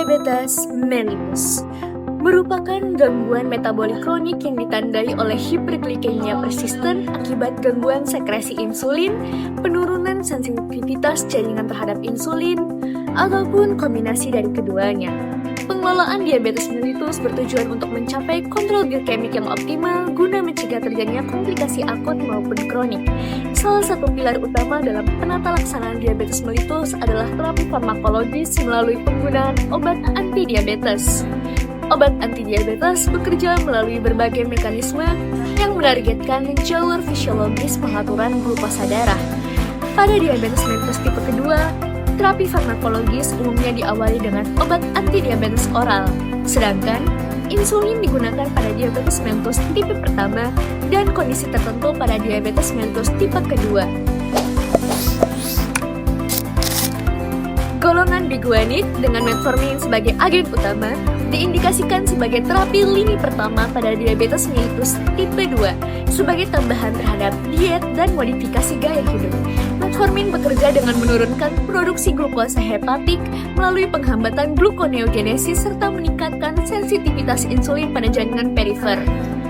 Diabetes mellitus merupakan gangguan metabolik kronik yang ditandai oleh hiperglikemia persisten akibat gangguan sekresi insulin, penurunan sensitivitas jaringan terhadap insulin, ataupun kombinasi dari keduanya. Pengelolaan diabetes mellitus bertujuan untuk mencapai kontrol glikemik yang optimal guna mencegah terjadinya komplikasi akut maupun kronik. Salah satu pilar utama dalam penata laksanaan diabetes mellitus adalah terapi farmakologis melalui penggunaan obat antidiabetes. Obat antidiabetes bekerja melalui berbagai mekanisme yang menargetkan jalur fisiologis pengaturan glukosa darah. Pada diabetes mellitus tipe kedua, terapi farmakologis umumnya diawali dengan obat antidiabetes oral, sedangkan insulin digunakan pada diabetes mellitus tipe pertama dan kondisi tertentu pada diabetes mellitus tipe kedua. Golongan biguanid dengan metformin sebagai agen utama diindikasikan sebagai terapi lini pertama pada diabetes mellitus tipe 2 sebagai tambahan terhadap diet dan modifikasi gaya hidup. Metformin bekerja dengan menurunkan produksi glukosa hepatik melalui penghambatan gluconeogenesis serta meningkatkan sensitivitas insulin pada jaringan perifer.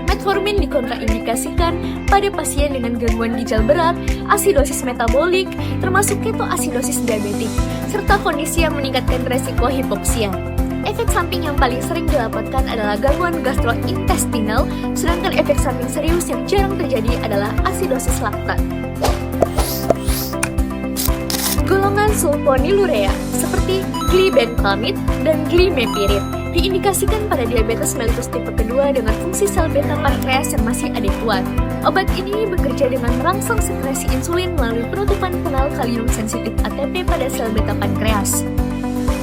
Metformin dikontraindikasikan pada pasien dengan gangguan ginjal berat, asidosis metabolik, termasuk ketoasidosis diabetik, serta kondisi yang meningkatkan resiko hipoksia. Efek samping yang paling sering dilaporkan adalah gangguan gastrointestinal, sedangkan efek samping serius yang jarang terjadi adalah asidosis laktat. Golongan sulfonylurea seperti glibenclamid dan glimepirid diindikasikan pada diabetes mellitus tipe kedua dengan fungsi sel beta pankreas yang masih adekuat. Obat ini bekerja dengan merangsang sekresi insulin melalui penutupan kanal kalium sensitif ATP pada sel beta pankreas.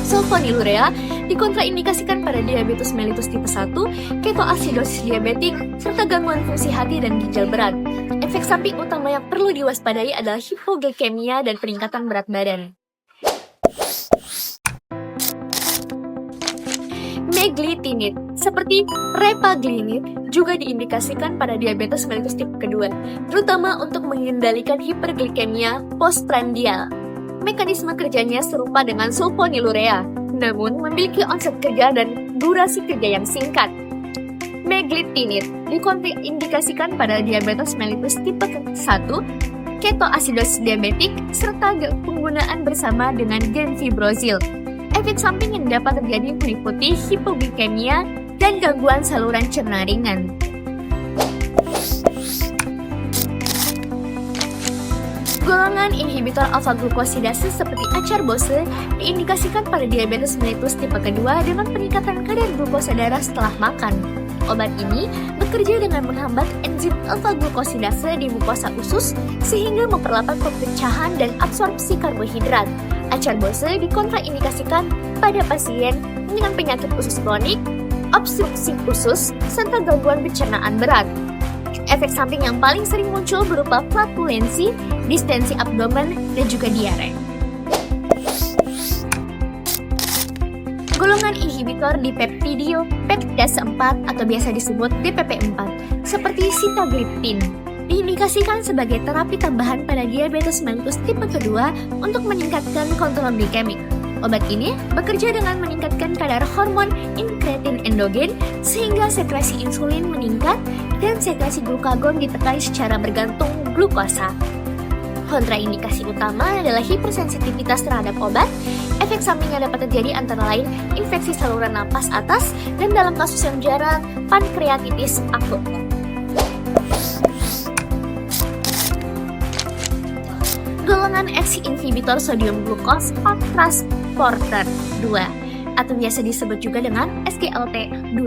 Sulfonylurea dikontraindikasikan pada diabetes mellitus tipe 1, ketoasidosis diabetik, serta gangguan fungsi hati dan ginjal berat. Efek samping utama yang perlu diwaspadai adalah hipoglikemia dan peningkatan berat badan. Meglitinid seperti repaglinid juga diindikasikan pada diabetes mellitus tipe kedua, terutama untuk mengendalikan hiperglikemia postprandial. Mekanisme kerjanya serupa dengan sulfonylurea, namun memiliki onset kerja dan durasi kerja yang singkat. Meglitinid dikontraindikasikan pada diabetes mellitus tipe 1, ketoasidosis diabetik, serta penggunaan bersama dengan gemfibrozil. Efek samping yang dapat terjadi meliputi hipoglikemia dan gangguan saluran cerna ringan. Golongan inhibitor alfa-glukosidase seperti acarbose diindikasikan pada diabetes mellitus tipe kedua dengan peningkatan kadar glukosa darah setelah makan. Obat ini bekerja dengan menghambat enzim alfa-glukosidase di mukosa usus sehingga memperlambat pemecahan dan absorpsi karbohidrat. Acarbose dikontraindikasikan pada pasien dengan penyakit usus kronik, obstruksi usus, serta gangguan pencernaan berat. Efek samping yang paling sering muncul berupa flatulensi, distensi abdomen, dan juga diare. Golongan inhibitor dipeptidopeptidase 4 atau biasa disebut DPP4 seperti sitagliptin diindikasikan sebagai terapi tambahan pada diabetes mellitus tipe kedua untuk meningkatkan kontrol glikemik. Obat ini bekerja dengan meningkatkan kadar hormon inkretin endogen sehingga sekresi insulin meningkat dan sekresi glukagon ditekan secara bergantung glukosa. Kontraindikasi utama adalah hipersensitivitas terhadap obat. Efek samping yang dapat terjadi antara lain infeksi saluran napas atas dan dalam kasus yang jarang pankreatitis akut. Golongan Fc inhibitor sodium glucose transporter 2 atau biasa disebut juga dengan SGLT2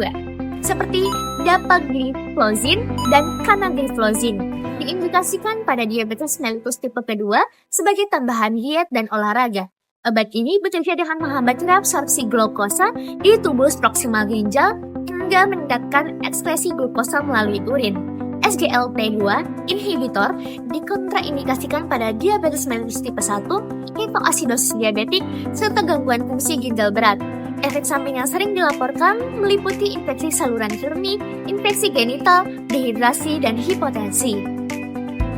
seperti dapagliflozin dan canagliflozin diindikasikan pada diabetes mellitus tipe kedua sebagai tambahan diet dan olahraga. Obat ini bekerja dengan menghambat reabsorpsi glukosa di tubus proksimal ginjal hingga meningkatkan ekskresi glukosa melalui urin. SGLT2 inhibitor dikontraindikasikan pada diabetes mellitus tipe 1, ketoasidosis diabetik, serta gangguan fungsi ginjal berat. Efek samping yang sering dilaporkan meliputi infeksi saluran cerni, infeksi genital, dehidrasi, dan hipotensi.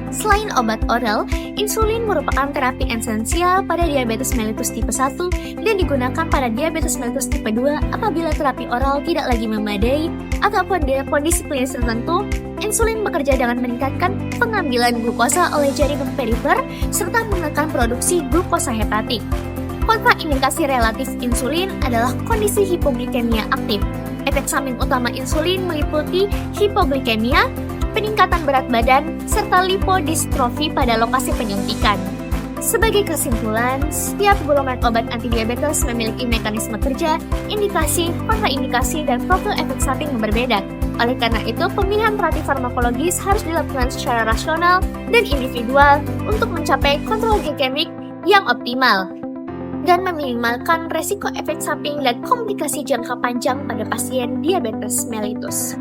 Selain obat oral, insulin merupakan terapi esensial pada diabetes mellitus tipe 1 dan digunakan pada diabetes mellitus tipe 2 apabila terapi oral tidak lagi memadai ataupun pada kondisi klinis tertentu. Insulin bekerja dengan meningkatkan pengambilan glukosa oleh jaringan perifer serta menekan produksi glukosa hepatik. Kontraindikasi relatif insulin adalah kondisi hipoglikemia aktif. Efek samping utama insulin meliputi hipoglikemia, peningkatan berat badan, serta lipodistrofi pada lokasi penyuntikan. Sebagai kesimpulan, setiap golongan obat antidiabetes memiliki mekanisme kerja, indikasi, kontraindikasi, dan profil efek samping yang berbeda. Oleh karena itu, pemilihan terapi farmakologis harus dilakukan secara rasional dan individual untuk mencapai kontrol glikemik yang optimal dan meminimalkan resiko efek samping dan komplikasi jangka panjang pada pasien diabetes mellitus.